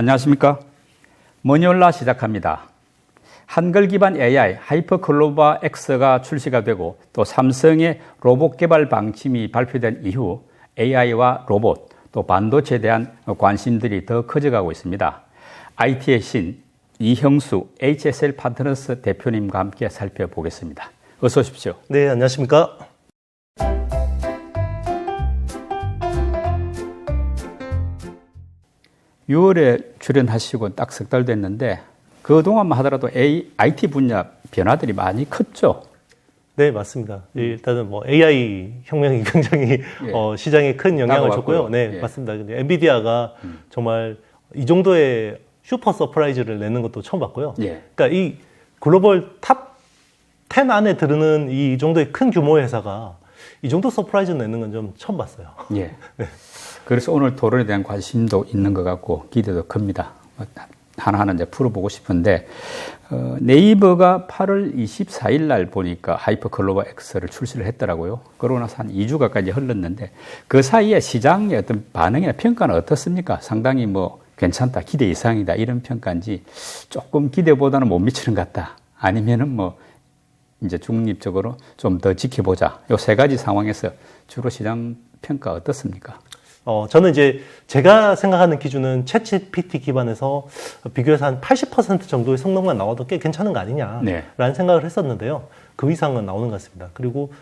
안녕하십니까. 머니올라 시작합니다. 한글 기반 AI 하이퍼클로바 X가 출시가 되고 또 삼성의 로봇 개발 방침이 발표된 이후 AI와 로봇 또 반도체에 대한 관심들이 더 커져가고 있습니다. IT의 신 이형수 HSL 파트너스 대표님과 함께 살펴보겠습니다. 어서 오십시오. 네, 안녕하십니까. 6월에 출연하시고 딱 석 달 됐는데 그동안만 하더라도 IT 분야 변화들이 많이 컸죠? 네, 맞습니다. 일단은 AI 혁명이 굉장히 시장에 큰 영향을 줬고요. 네, 맞습니다. 근데 엔비디아가 정말 이 정도의 슈퍼 서프라이즈를 내는 것도 처음 봤고요. 그러니까 이 글로벌 탑 10 안에 들으는 이 정도의 큰 규모의 회사가 이 정도 서프라이즈 내는 건 좀 처음 봤어요. 네. 그래서 오늘 토론에 대한 관심도 있는 것 같고 기대도 큽니다. 하나하나 이제 풀어보고 싶은데 네이버가 8월 24일 날 보니까 하이퍼클로바 X를 출시를 했더라고요. 그러고 나서 한 2주 가까이 흘렀는데 그 사이에 시장의 어떤 반응이나 평가는 어떻습니까? 상당히 괜찮다, 기대 이상이다 이런 평가인지 조금 기대보다는 못 미치는 것 같다. 아니면은 이제 중립적으로 좀 더 지켜보자. 요 세 가지 상황에서 주로 시장 평가 어떻습니까? 저는 이제 제가 생각하는 기준은 챗GPT 기반에서 비교해서 한 80% 정도의 성능만 나와도 꽤 괜찮은 거 아니냐라는 생각을 했었는데요. 그 이상은 나오는 것 같습니다. 그리고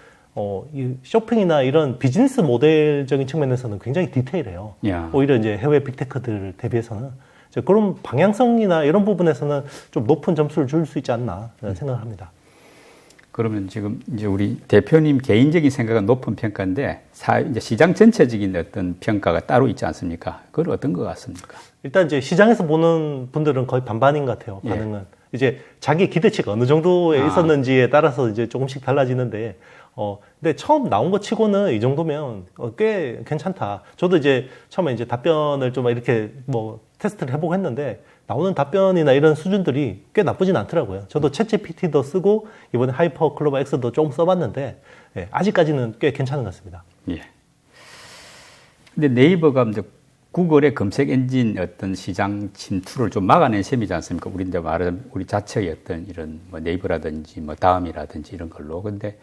이 쇼핑이나 이런 비즈니스 모델적인 측면에서는 굉장히 디테일해요. 오히려 이제 해외 빅테크들 대비해서는 그런 방향성이나 이런 부분에서는 좀 높은 점수를 줄 수 있지 않나라는 생각을 합니다. 그러면 지금 이제 우리 대표님 개인적인 생각은 높은 평가인데 이제 시장 전체적인 어떤 평가가 따로 있지 않습니까? 그건 어떤 것 같습니까? 일단 이제 시장에서 보는 분들은 거의 반반인 것 같아요. 반응은 이제 자기 기대치가 어느 정도에 있었는지에 따라서 이제 조금씩 달라지는데, 근데 처음 나온 것 치고는 이 정도면 꽤 괜찮다. 저도 이제 처음에 이제 답변을 좀 이렇게 테스트를 해보고 했는데. 나오는 답변이나 이런 수준들이 꽤 나쁘진 않더라고요. 저도 챗GPT도 쓰고 이번에 하이퍼클로바 X도 조금 써봤는데 아직까지는 꽤 괜찮은 것 같습니다. 예. 근데 네이버가 이제 구글의 검색 엔진 어떤 시장 침투를 좀 막아낸 셈이지 않습니까? 우리 이제 말하는 우리 자체의 어떤 이런 네이버라든지 다음이라든지 이런 걸로. 근데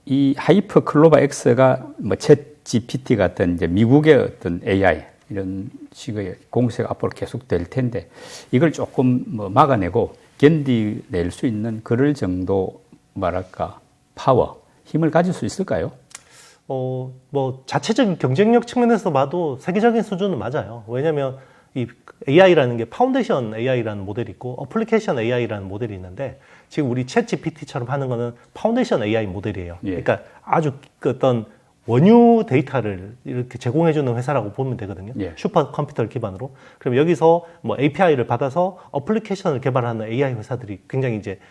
이 하이퍼클로바 X가 챗GPT 같은 이제 미국의 어떤 AI 이런 식의 공세가 앞으로 계속 될 텐데 이걸 조금 막아내고 견디낼 수 있는 그럴 정도 파워, 힘을 가질 수 있을까요? 자체적인 경쟁력 측면에서 봐도 세계적인 수준은 맞아요. 왜냐하면 이 AI라는 게 파운데이션 AI라는 모델이 있고 어플리케이션 AI라는 모델이 있는데 지금 우리 챗 GPT처럼 하는 거는 파운데이션 AI 모델이에요. 그러니까 아주 어떤 원유 데이터를 이렇게 제공해주는 회사라고 보면 되거든요. 슈퍼컴퓨터 기반으로. 그럼 여기서 API를 받아서 어플리케이션을 개발하는 AI 회사들이 굉장히 이제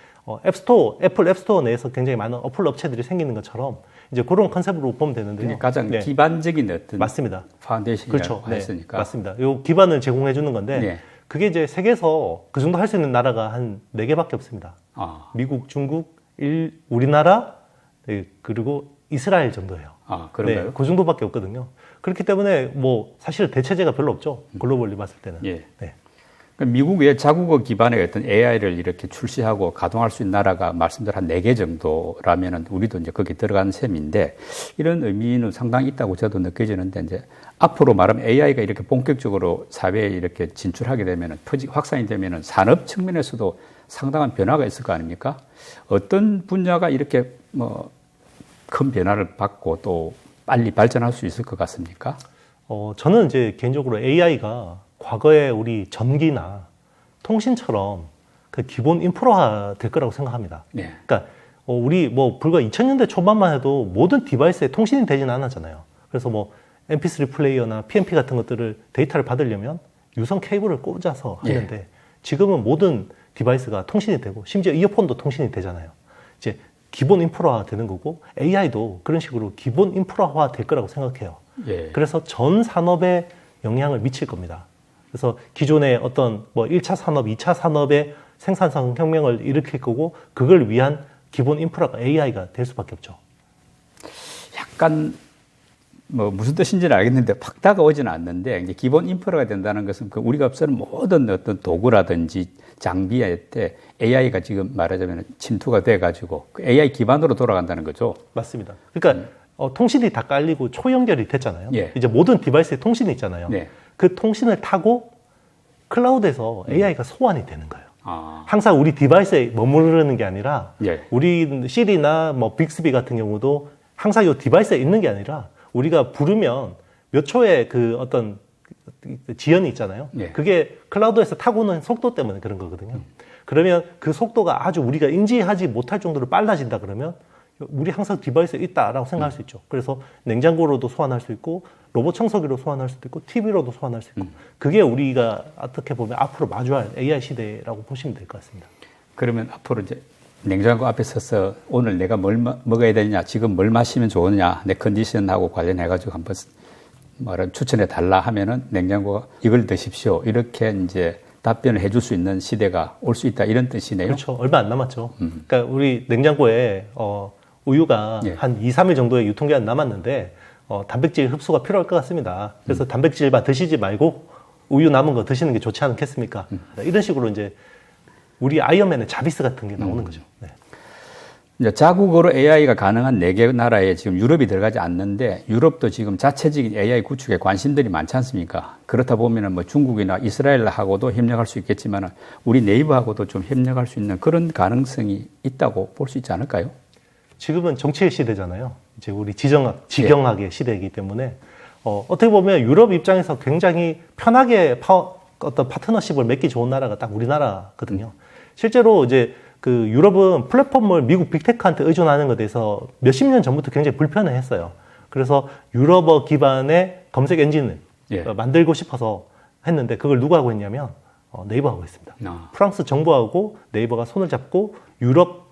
애플 앱스토어 내에서 굉장히 많은 어플 업체들이 생기는 것처럼 이제 그런 컨셉으로 보면 되는데요. 가장 기반적인 어떤 맞습니다. 파운데이션이라고 했으니까. 맞습니다. 요 기반을 제공해주는 건데 그게 이제 세계에서 그 정도 할 수 있는 나라가 한 4개밖에 없습니다. 미국, 중국, 우리나라, 그리고 이스라엘 정도예요. 그런가요? 네, 그 정도밖에 없거든요. 그렇기 때문에 사실 대체제가 별로 없죠. 글로벌리 봤을 때는. 그러니까 미국 외 자국어 기반의 어떤 AI를 이렇게 출시하고 가동할 수 있는 나라가 말씀대로 한 4개 정도라면은 우리도 이제 거기 들어간 셈인데 이런 의미는 상당히 있다고 저도 느껴지는데 이제 앞으로 말하면 AI가 이렇게 본격적으로 사회에 이렇게 진출하게 되면은 확산이 되면은 산업 측면에서도 상당한 변화가 있을 거 아닙니까? 어떤 분야가 이렇게 큰 변화를 받고 또 빨리 발전할 수 있을 것 같습니까? 저는 이제 개인적으로 AI가 과거에 우리 전기나 통신처럼 그 기본 인프라화 될 거라고 생각합니다. 그러니까 우리 불과 2000년대 초반만 해도 모든 디바이스에 통신이 되지는 않았잖아요. 그래서 MP3 플레이어나 PMP 같은 것들을 데이터를 받으려면 유선 케이블을 꽂아서 하는데 지금은 모든 디바이스가 통신이 되고 심지어 이어폰도 통신이 되잖아요. 이제 기본 인프라화 되는 거고 AI도 그런 식으로 기본 인프라화 될 거라고 생각해요. 그래서 전 산업에 영향을 미칠 겁니다. 그래서 기존의 어떤 1차 산업, 2차 산업의 생산성 혁명을 일으킬 거고 그걸 위한 기본 인프라가 AI가 될 수밖에 없죠. 약간 뭐 무슨 뜻인지는 알겠는데 팍 다가오지는 않는데 이제 기본 인프라가 된다는 것은 그 우리가 쓰는 모든 어떤 도구라든지 장비에 때 AI가 지금 말하자면 침투가 돼가지고 그 AI 기반으로 돌아간다는 거죠. 맞습니다. 그러니까 통신이 다 깔리고 초연결이 됐잖아요. 예. 이제 모든 디바이스에 통신이 있잖아요. 네. 그 통신을 타고 클라우드에서 AI가 소환이 되는 거예요. 아. 항상 우리 디바이스에 머무르는 게 아니라 예. 우리 시리나 뭐 빅스비 같은 경우도 항상 이 디바이스에 있는 게 아니라 우리가 부르면 몇 초에 그 어떤 지연이 있잖아요. 예. 그게 클라우드에서 타고 오는 속도 때문에 그런 거거든요. 그러면 그 속도가 아주 우리가 인지하지 못할 정도로 빨라진다 그러면 우리 항상 디바이스에 있다라고 생각할 수 있죠. 그래서 냉장고로도 소환할 수 있고 로봇 청소기로 소환할 수도 있고 TV로도 소환할 수 있고 그게 우리가 어떻게 보면 앞으로 마주할 AI 시대라고 보시면 될 것 같습니다. 그러면 앞으로 이제 냉장고 앞에 서서 오늘 내가 뭘 먹어야 되냐, 지금 뭘 마시면 좋으냐, 내 컨디션하고 관련해가지고 한번 말은 추천해 달라 하면은 냉장고가 이걸 드십시오. 이렇게 이제 답변을 해줄 수 있는 시대가 올 수 있다. 이런 뜻이네요. 그렇죠. 얼마 안 남았죠. 그러니까 우리 냉장고에 우유가 예. 한 2, 3일 정도의 유통기한 남았는데 단백질 흡수가 필요할 것 같습니다. 그래서 단백질만 드시지 말고 우유 남은 거 드시는 게 좋지 않겠습니까? 이런 식으로 이제 우리 아이언맨의 자비스 같은 게 나오는 거죠. 네. 이제 자국어로 AI가 가능한 4개 나라에 지금 유럽이 들어가지 않는데 유럽도 지금 자체적인 AI 구축에 관심들이 많지 않습니까? 그렇다 보면은 뭐 중국이나 이스라엘하고도 협력할 수 있겠지만 우리 네이버하고도 좀 협력할 수 있는 그런 가능성이 있다고 볼 수 있지 않을까요? 지금은 정치의 시대잖아요. 이제 우리 지경학의 시대이기 때문에 어떻게 보면 유럽 입장에서 굉장히 편하게 어떤 파트너십을 맺기 좋은 나라가 딱 우리나라거든요. 실제로 이제 그 유럽은 플랫폼을 미국 빅테크한테 의존하는 것에 대해서 몇십 년 전부터 굉장히 불편해했어요. 그래서 유럽어 기반의 검색 엔진을 만들고 싶어서 했는데 그걸 누가 하고 있냐면 네이버하고 있습니다. 프랑스 정부하고 네이버가 손을 잡고 유럽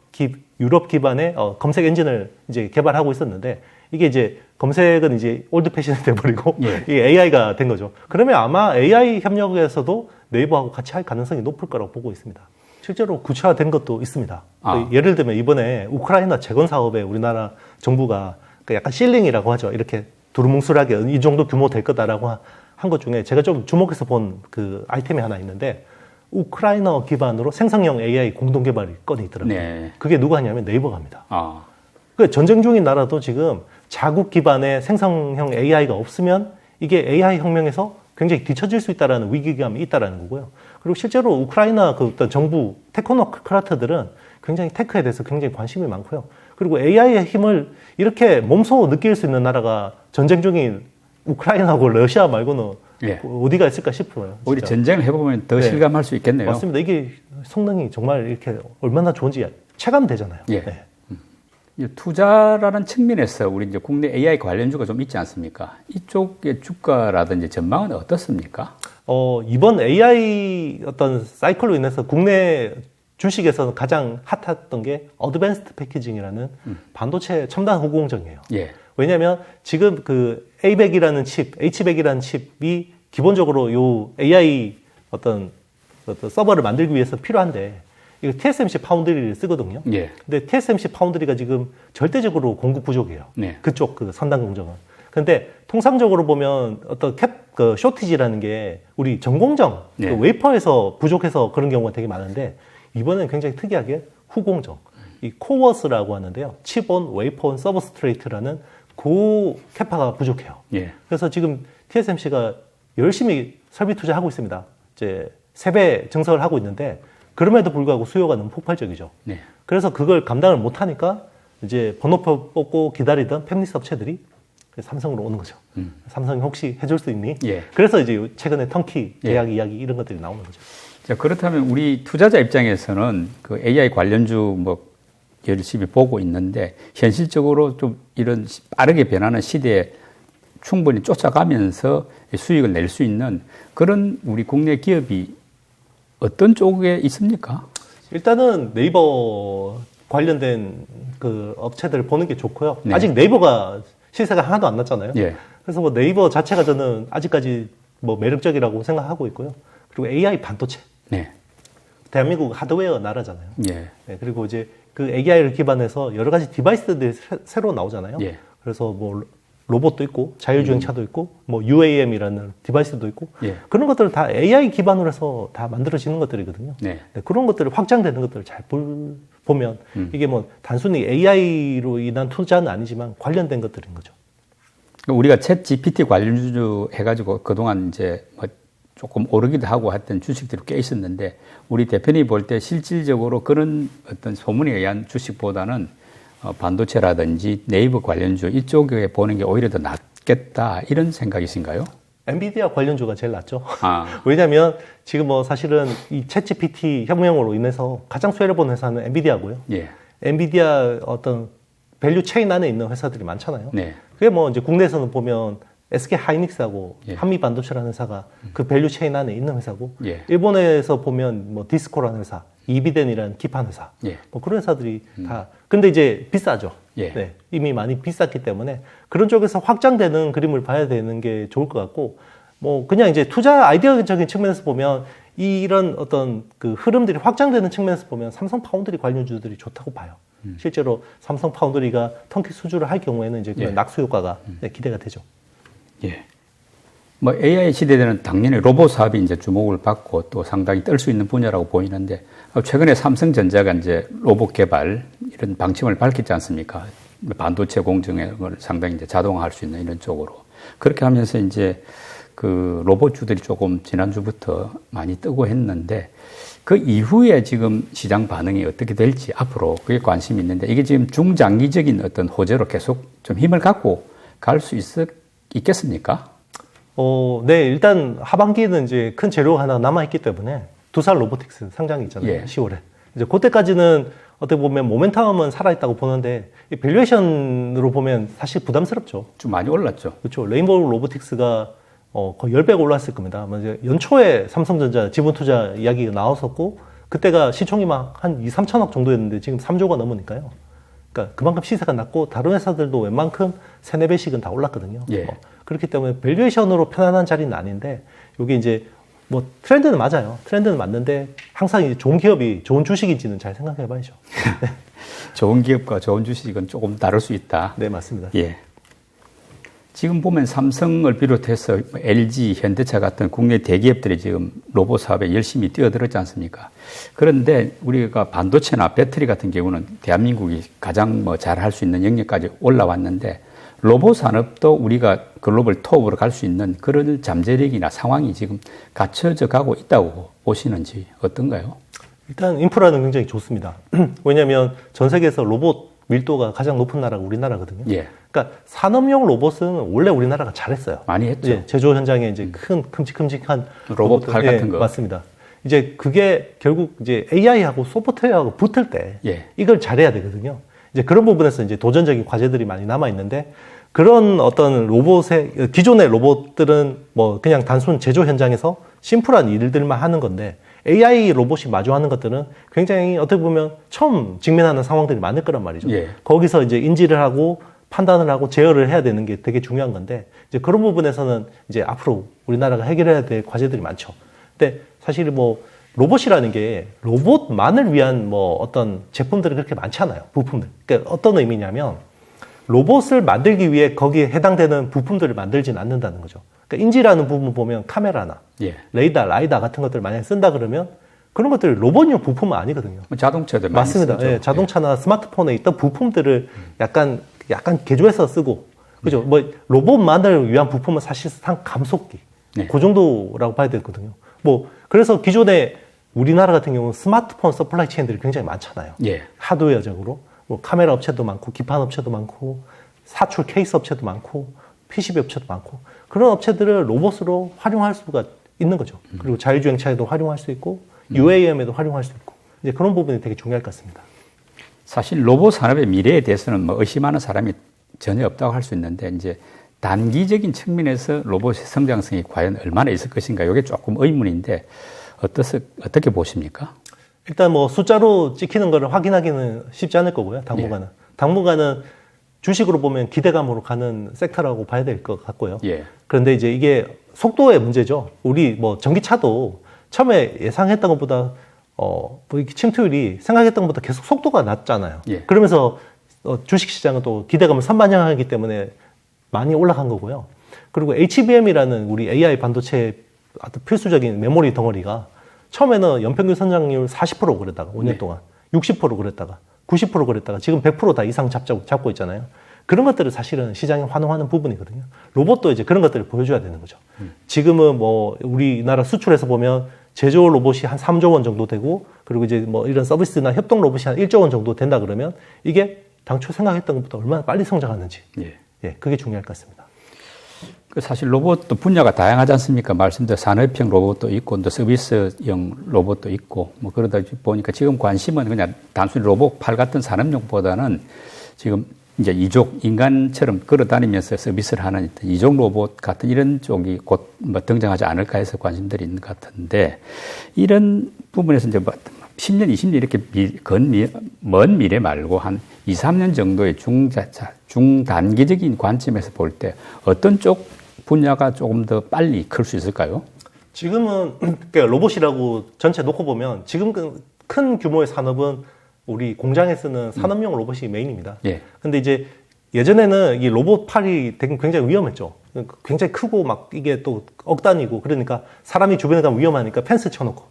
기반의 검색 엔진을 이제 개발하고 있었는데 이게 이제 검색은 이제 올드 패션이 돼버리고 이게 AI가 된 거죠. 그러면 아마 AI 협력에서도 네이버하고 같이 할 가능성이 높을 거라고 보고 있습니다. 실제로 구체화된 것도 있습니다. 예를 들면 이번에 우크라이나 재건 사업에 우리나라 정부가 약간 실링이라고 하죠. 이렇게 두루뭉술하게 이 정도 규모 될 거다라고 한 것 중에 제가 좀 주목해서 본 그 아이템이 하나 있는데 우크라이나 기반으로 생성형 AI 공동 개발 건이 있더라고요. 네. 그게 누가 하냐면 네이버가 합니다. 그 전쟁 중인 나라도 지금 자국 기반의 생성형 AI가 없으면 이게 AI 혁명에서 굉장히 뒤처질 수 있다라는 위기감이 있다라는 거고요. 그리고 실제로 우크라이나 그 어떤 정부 테크노크라트들은 굉장히 테크에 대해서 굉장히 관심이 많고요. 그리고 AI의 힘을 이렇게 몸소 느낄 수 있는 나라가 전쟁 중인 우크라이나하고 러시아 말고는 어디가 있을까 싶어요. 진짜. 우리 전쟁을 해보면 더 실감할 수 있겠네요. 맞습니다. 이게 성능이 정말 이렇게 얼마나 좋은지 체감되잖아요. 네. 투자라는 측면에서 우리 이제 국내 AI 관련주가 좀 있지 않습니까? 이쪽의 주가라든지 전망은 어떻습니까? 이번 AI 어떤 사이클로 인해서 국내 주식에서는 가장 핫했던 게 어드밴스드 패키징이라는 반도체 첨단 후공정이에요. 왜냐하면 지금 그 A100이라는 칩, H100이라는 칩이 기본적으로 요 AI 어떤 서버를 만들기 위해서 필요한데 이거 TSMC 파운드리를 쓰거든요. 근데 TSMC 파운드리가 지금 절대적으로 공급 부족이에요. 그쪽 그 선단 공정은. 근데 통상적으로 보면 어떤 그 쇼티지라는 게 우리 전공정, 그 웨이퍼에서 부족해서 그런 경우가 되게 많은데 이번엔 굉장히 특이하게 후공정, 이 코어스라고 하는데요. 칩온, 웨이퍼온, 서브스트레이트라는 그 캐파가 부족해요. 그래서 지금 TSMC가 열심히 설비 투자하고 있습니다. 이제 3배 증설을 하고 있는데 그럼에도 불구하고 수요가 너무 폭발적이죠. 그래서 그걸 감당을 못하니까 이제 번호표 뽑고 기다리던 팹리스 업체들이 삼성으로 오는 거죠. 삼성이 혹시 해줄 수 있니? 그래서 이제 최근에 턴키 계약 이야기 이런 것들이 나오는 거죠. 자, 그렇다면 우리 투자자 입장에서는 그 AI 관련주 뭐 열심히 보고 있는데 현실적으로 좀 이런 빠르게 변하는 시대에 충분히 쫓아가면서 수익을 낼 수 있는 그런 우리 국내 기업이 어떤 쪽에 있습니까? 일단은 네이버 관련된 그 업체들을 보는 게 좋고요. 아직 네이버가 시세가 하나도 안 났잖아요. 그래서 뭐 네이버 자체가 저는 아직까지 뭐 매력적이라고 생각하고 있고요. 그리고 AI 반도체. 대한민국 하드웨어 나라잖아요. 그리고 이제 그 AI를 기반해서 여러 가지 디바이스들이 새로 나오잖아요. 그래서 뭐 로봇도 있고 자율주행차도 있고 뭐 UAM이라는 디바이스도 있고 예. 그런 것들을 다 AI 기반으로 해서 다 만들어지는 것들이거든요. 네. 네, 그런 것들을 확장되는 것들을 잘 보면 이게 뭐 단순히 AI로 인한 투자는 아니지만 관련된 것들인 거죠. 우리가 챗 GPT 관련주 해가지고 그동안 이제 뭐 조금 오르기도 하고 했던 주식들이 꽤 있었는데 우리 대표님이 볼 때 실질적으로 그런 어떤 소문에 의한 주식보다는 반도체라든지 네이버 관련주 이쪽에 보는 게 오히려 더 낫겠다 이런 생각이신가요? 엔비디아 관련주가 제일 낫죠. 아. 왜냐하면 지금 뭐 사실은 이 챗GPT 혁명으로 인해서 가장 수혜를 보는 회사는 엔비디아고요. 예. 엔비디아 어떤 밸류 체인 안에 있는 회사들이 많잖아요. 네. 그게 뭐 이제 국내에서는 보면 SK 하이닉스하고 예. 한미 반도체라는 회사가 그 밸류 체인 안에 있는 회사고, 예. 일본에서 보면 뭐 디스코라는 회사, 이비덴이라는 기판 회사, 예. 뭐 그런 회사들이 다. 근데 이제 비싸죠. 예. 네, 이미 많이 비쌌기 때문에 그런 쪽에서 확장되는 그림을 봐야 되는 게 좋을 것 같고, 뭐 그냥 이제 투자 아이디어적인 측면에서 보면 이런 어떤 그 흐름들이 확장되는 측면에서 보면 삼성 파운드리 관련주들이 좋다고 봐요. 실제로 삼성 파운드리가 턴키 수주를 할 경우에는 이제 그런 예. 낙수 효과가 네, 기대가 되죠. 예. 뭐 AI 시대에는 당연히 로봇 사업이 이제 주목을 받고 또 상당히 뜰 수 있는 분야라고 보이는데 최근에 삼성전자가 이제 로봇 개발 이런 방침을 밝혔지 않습니까? 반도체 공정을 상당히 이제 자동화할 수 있는 이런 쪽으로 그렇게 하면서 이제 그 로봇주들이 조금 지난주부터 많이 뜨고 했는데 그 이후에 지금 시장 반응이 어떻게 될지 앞으로 그게 관심이 있는데 이게 지금 중장기적인 어떤 호재로 계속 좀 힘을 갖고 갈 수 있겠습니까? 네, 일단 하반기에는 이제 큰 재료가 하나 남아있기 때문에 두산 로보틱스 상장이 있잖아요. 예. 10월에. 이제 그때까지는 어떻게 보면 모멘텀은 살아있다고 보는데, 이 밸류에이션으로 보면 사실 부담스럽죠. 좀 많이 올랐죠. 그렇죠. 레인보우 로보틱스가 거의 10배 올랐을 겁니다. 이제 연초에 삼성전자 지분 투자 이야기가 나왔었고, 그때가 시총이 막 한 2, 3천억 정도였는데 지금 3조가 넘으니까요. 그러니까 그만큼 시세가 낮고 다른 회사들도 웬만큼 3, 4배씩은 다 올랐거든요. 예. 그렇기 때문에 밸류에이션으로 편안한 자리는 아닌데, 이게 이제 뭐 트렌드는 맞아요. 트렌드는 맞는데 항상 이제 좋은 기업이 좋은 주식인지는 잘 생각해 봐야죠. 네. 좋은 기업과 좋은 주식은 조금 다를 수 있다. 네, 맞습니다. 예. 지금 보면 삼성을 비롯해서 LG, 현대차 같은 국내 대기업들이 지금 로봇 사업에 열심히 뛰어들었지 않습니까? 그런데 우리가 반도체나 배터리 같은 경우는 대한민국이 가장 뭐 잘할 수 있는 영역까지 올라왔는데 로봇 산업도 우리가 글로벌 톱으로 갈 수 있는 그런 잠재력이나 상황이 지금 갖춰져 가고 있다고 보시는지 어떤가요? 일단 인프라는 굉장히 좋습니다. 왜냐하면 전 세계에서 로봇 밀도가 가장 높은 나라가 우리나라거든요. 예. 그러니까 산업용 로봇은 원래 우리나라가 잘했어요. 많이 했죠. 예, 제조 현장에 이제 큰 큼직큼직한 로봇 팔 같은 거. 맞습니다. 이제 그게 결국 이제 AI하고 소프트웨어하고 붙을 때 예. 이걸 잘해야 되거든요. 이제 그런 부분에서 이제 도전적인 과제들이 많이 남아 있는데, 그런 어떤 로봇의 기존의 로봇들은 뭐 그냥 단순 제조 현장에서 심플한 일들만 하는 건데, AI 로봇이 마주하는 것들은 굉장히 어떻게 보면 처음 직면하는 상황들이 많을 거란 말이죠. 예. 거기서 이제 인지를 하고 판단을 하고 제어를 해야 되는 게 되게 중요한 건데, 이제 그런 부분에서는 이제 앞으로 우리나라가 해결해야 될 과제들이 많죠. 근데 사실 뭐 로봇이라는 게 로봇만을 위한 뭐 어떤 제품들이 그렇게 많지 않아요. 부품들. 그러니까 어떤 의미냐면 로봇을 만들기 위해 거기에 해당되는 부품들을 만들진 않는다는 거죠. 그러니까 인지라는 부분 보면 카메라나 예. 레이더, 라이다 같은 것들을 만약에 쓴다 그러면 그런 것들이 로봇용 부품은 아니거든요. 자동차도 많이 맞습니다. 쓰죠. 예, 자동차나 스마트폰에 있던 부품들을 약간 개조해서 쓰고, 그죠? 뭐 로봇만을 위한 부품은 사실상 감속기, 네. 그 정도라고 봐야 되거든요. 뭐 그래서 기존에 우리나라 같은 경우는 스마트폰 서플라이 체인들이 굉장히 많잖아요. 예. 하드웨어적으로 뭐 카메라 업체도 많고 기판 업체도 많고 사출 케이스 업체도 많고 PCB 업체도 많고, 그런 업체들을 로봇으로 활용할 수가 있는 거죠. 그리고 자율주행차에도 활용할 수 있고 UAM에도 활용할 수 있고, 이제 그런 부분이 되게 중요할 것 같습니다. 사실 로봇 산업의 미래에 대해서는 뭐 의심하는 사람이 전혀 없다고 할 수 있는데 이제 단기적인 측면에서 로봇의 성장성이 과연 얼마나 있을 것인가 이게 조금 의문인데 어떻게 보십니까? 일단 뭐 숫자로 찍히는 거를 확인하기는 쉽지 않을 거고요. 당분간은. 예. 당분간은 주식으로 보면 기대감으로 가는 섹터라고 봐야 될 것 같고요. 예. 그런데 이제 이게 속도의 문제죠. 우리 뭐 전기차도 처음에 예상했던 것보다 뭐 이렇게 침투율이 생각했던 것보다 계속 속도가 낮잖아요. 예. 그러면서 주식 시장은 또 기대감을 선반영하기 때문에 많이 올라간 거고요. 그리고 HBM이라는 우리 AI 반도체 아주 필수적인 메모리 덩어리가 처음에는 연평균 성장률 40% 그랬다가 5년 동안 60% 그랬다가 90% 그랬다가 지금 100% 다 이상 잡고 있잖아요. 그런 것들을 사실은 시장에 환호하는 부분이거든요. 로봇도 이제 그런 것들을 보여줘야 되는 거죠. 지금은 뭐 우리나라 수출에서 보면 제조 로봇이 한 3조 원 정도 되고 그리고 이제 뭐 이런 서비스나 협동 로봇이 한 1조 원 정도 된다 그러면 이게 당초 생각했던 것보다 얼마나 빨리 성장하는지 그게 중요할 것 같습니다. 사실 로봇도 분야가 다양하지 않습니까? 말씀대로 산업형 로봇도 있고 또 서비스형 로봇도 있고 뭐 그러다 보니까 지금 관심은 그냥 단순히 로봇 팔 같은 산업용보다는 지금 이제 이족 인간처럼 걸어다니면서 서비스를 하는 이족 로봇 같은 이런 쪽이 곧 뭐 등장하지 않을까 해서 관심들이 있는 것 같은데 이런 부분에서 이제 뭐 10년, 20년 이렇게 먼 미래 말고 한 2, 3년 정도의 중단기적인 관점에서 볼 때 어떤 쪽 분야가 조금 더 빨리 클 수 있을까요? 지금은 그러니까 로봇이라고 전체 놓고 보면 지금 큰 규모의 산업은 우리 공장에 쓰는 산업용 로봇이 메인입니다. 근데 이제 예전에는 이 로봇 팔이 되게 굉장히 위험했죠. 굉장히 크고 막 이게 또 억단이고 그러니까 사람이 주변에 가면 위험하니까 펜스 쳐놓고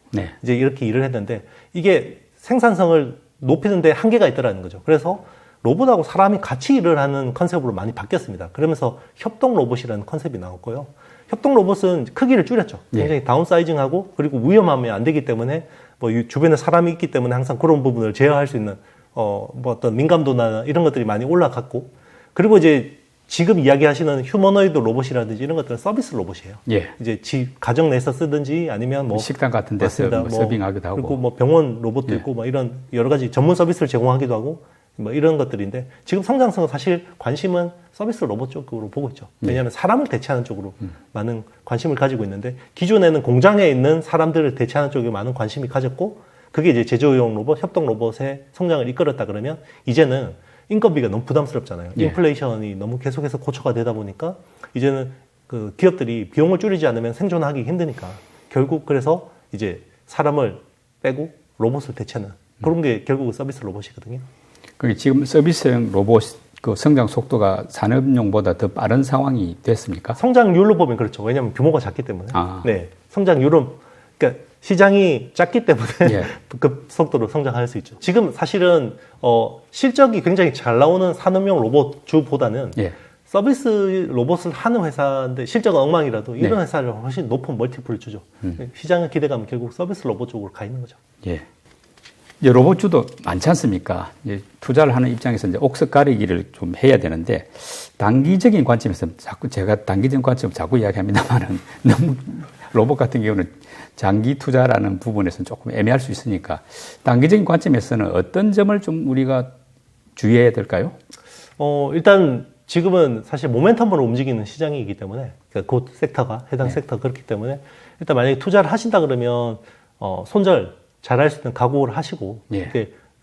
이제 이렇게 일을 했는데 이게 생산성을 높이는 데 한계가 있더라는 거죠. 그래서 로봇하고 사람이 같이 일을 하는 컨셉으로 많이 바뀌었습니다. 그러면서 협동 로봇이라는 컨셉이 나왔고요. 협동 로봇은 크기를 줄였죠. 굉장히 다운사이징하고 그리고 위험하면 안 되기 때문에 뭐 주변에 사람이 있기 때문에 항상 그런 부분을 제어할 수 있는 뭐 어떤 민감도나 이런 것들이 많이 올라갔고 그리고 이제 지금 이야기하시는 휴머노이드 로봇이라든지 이런 것들은 서비스 로봇이에요. 이제 집 가정 내에서 쓰든지 아니면 뭐 식당 같은 데서 뭐 서빙하기도 하고 그리고 뭐 병원 로봇도 있고 뭐 이런 여러 가지 전문 서비스를 제공하기도 하고 뭐 이런 것들인데 지금 성장성은 사실 관심은 서비스 로봇 쪽으로 보고 있죠. 왜냐하면 사람을 대체하는 쪽으로 많은 관심을 가지고 있는데 기존에는 공장에 있는 사람들을 대체하는 쪽에 많은 관심이 가졌고 그게 이제 제조용 로봇, 협동 로봇의 성장을 이끌었다 그러면 이제는 인건비가 너무 부담스럽잖아요. 인플레이션이 너무 계속해서 고초가 되다 보니까 이제는 그 기업들이 비용을 줄이지 않으면 생존하기 힘드니까 결국 그래서 이제 사람을 빼고 로봇을 대체하는 그런 게 결국은 서비스 로봇이거든요. 그게 지금 서비스형 로봇 그 성장 속도가 산업용보다 더 빠른 상황이 됐습니까? 성장률로 보면 그렇죠. 왜냐하면 규모가 작기 때문에. 성장률은 그러니까 시장이 작기 때문에 그 속도로 성장할 수 있죠. 지금 사실은 실적이 굉장히 잘 나오는 산업용 로봇 주보다는 서비스 로봇을 하는 회사인데 실적은 엉망이라도 이런 회사를 훨씬 높은 멀티플을 주죠. 시장의 기대감은 결국 서비스 로봇 쪽으로 가 있는 거죠. 이제 로봇주도 많지 않습니까? 이제 투자를 하는 입장에서 이제 옥석 가리기를 좀 해야 되는데 단기적인 관점에서 자꾸 제가 단기적인 관점 자꾸 이야기합니다만은 너무 로봇 같은 경우는 장기 투자라는 부분에서는 조금 애매할 수 있으니까 단기적인 관점에서는 어떤 점을 좀 우리가 주의해야 될까요? 일단 지금은 사실 모멘텀으로 움직이는 시장이기 때문에 그러니까 그 섹터가 해당 섹터가 그렇기 때문에 일단 만약에 투자를 하신다 그러면 손절 잘할 수 있는 각오를 하시고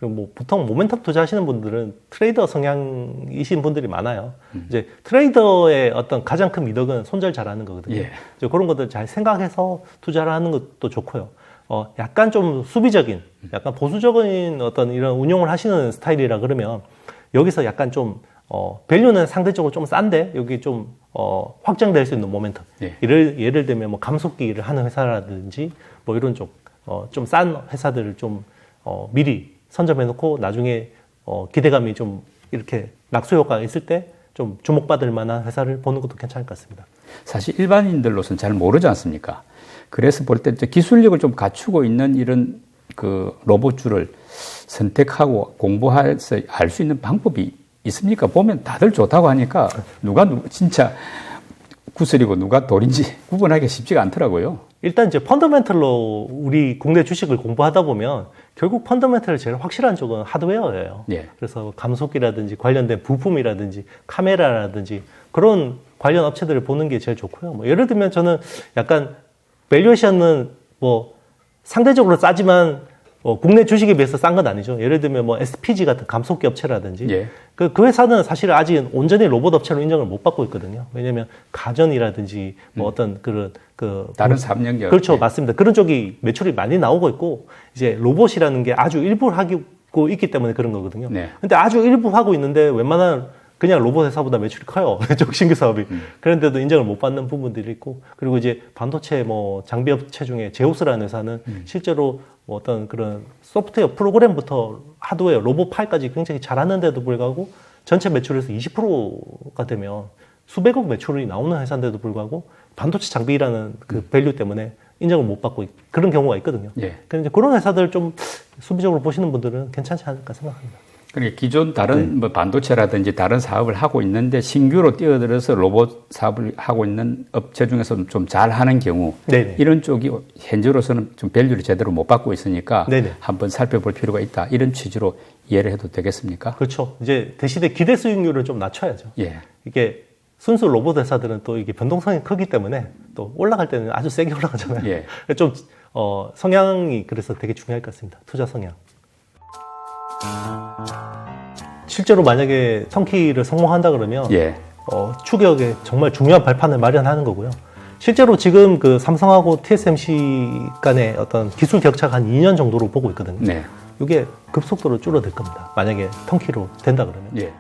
뭐 보통 모멘텀 투자하시는 분들은 트레이더 성향이신 분들이 많아요. 이제 트레이더의 어떤 가장 큰 미덕은 손절 잘하는 거거든요. 이제 그런 것들 잘 생각해서 투자를 하는 것도 좋고요. 약간 좀 수비적인, 약간 보수적인 어떤 이런 운용을 하시는 스타일이라 그러면 여기서 약간 좀 밸류는 상대적으로 좀 싼데 여기 좀 확장될 수 있는 모멘텀. 예를 들면 뭐 감속기를 하는 회사라든지 뭐 이런 쪽 좀 싼 회사들을 좀 미리 선점해놓고 나중에 기대감이 좀 이렇게 낙수 효과가 있을 때 좀 주목받을 만한 회사를 보는 것도 괜찮을 것 같습니다. 사실 일반인들로서는 잘 모르지 않습니까? 그래서 볼 때 기술력을 좀 갖추고 있는 이런 그 로봇주를 선택하고 공부해서 알 수 있는 방법이 있습니까? 보면 다들 좋다고 하니까 누가 진짜 구슬이고 누가 돌인지 구분하기가 쉽지가 않더라고요. 일단 이제 펀더멘털로 우리 국내 주식을 공부하다 보면 결국 펀더멘털 제일 확실한 쪽은 하드웨어예요. 그래서 감속기라든지 관련된 부품이라든지 카메라라든지 그런 관련 업체들을 보는 게 제일 좋고요. 뭐 예를 들면 저는 약간 밸류에이션은 뭐 상대적으로 싸지만 국내 주식에 비해서 싼 건 아니죠. 예를 들면 뭐 SPG 같은 감속기 업체라든지 그 회사는 사실 아직 온전히 로봇 업체로 인정을 못 받고 있거든요. 왜냐하면 가전이라든지 뭐 어떤 그런 다른 산업연결 그렇죠, 맞습니다. 그런 쪽이 매출이 많이 나오고 있고 이제 로봇이라는 게 아주 일부 하고 있기 때문에 그런 거거든요. 근데 아주 일부 하고 있는데 웬만한 그냥 로봇 회사보다 매출이 커요. 쪽 신규 사업이. 그런데도 인정을 못 받는 부분들이 있고, 그리고 이제 반도체 뭐 장비 업체 중에 제우스라는 회사는 실제로 뭐 어떤 그런 소프트웨어 프로그램부터 하드웨어, 로봇 파일까지 굉장히 잘하는데도 불구하고 전체 매출에서 20%가 되면 수백억 매출이 나오는 회사인데도 불구하고 반도체 장비라는 그 밸류 때문에 인정을 못 받고 그런 경우가 있거든요. 예. 그런데 그런 회사들 좀 수비적으로 보시는 분들은 괜찮지 않을까 생각합니다. 그러니까 기존 다른 뭐 반도체라든지 다른 사업을 하고 있는데 신규로 뛰어들어서 로봇 사업을 하고 있는 업체 중에서 좀 잘하는 경우 네네. 이런 쪽이 현재로서는 좀 밸류를 제대로 못 받고 있으니까 네네. 한번 살펴볼 필요가 있다. 이런 취지로 이해를 해도 되겠습니까? 그렇죠. 이제 대신에 기대 수익률을 좀 낮춰야죠. 예. 이게 순수 로봇 회사들은 또 이게 변동성이 크기 때문에 또 올라갈 때는 아주 세게 올라가잖아요. 예. 좀 성향이 그래서 되게 중요할 것 같습니다. 투자 성향. 실제로 만약에 턴키를 성공한다 그러면 예. 추격에 정말 중요한 발판을 마련하는 거고요. 실제로 지금 그 삼성하고 TSMC 간의 어떤 기술 격차가 한 2년 정도로 보고 있거든요. 네. 이게 급속도로 줄어들 겁니다. 만약에 턴키로 된다 그러면. 예.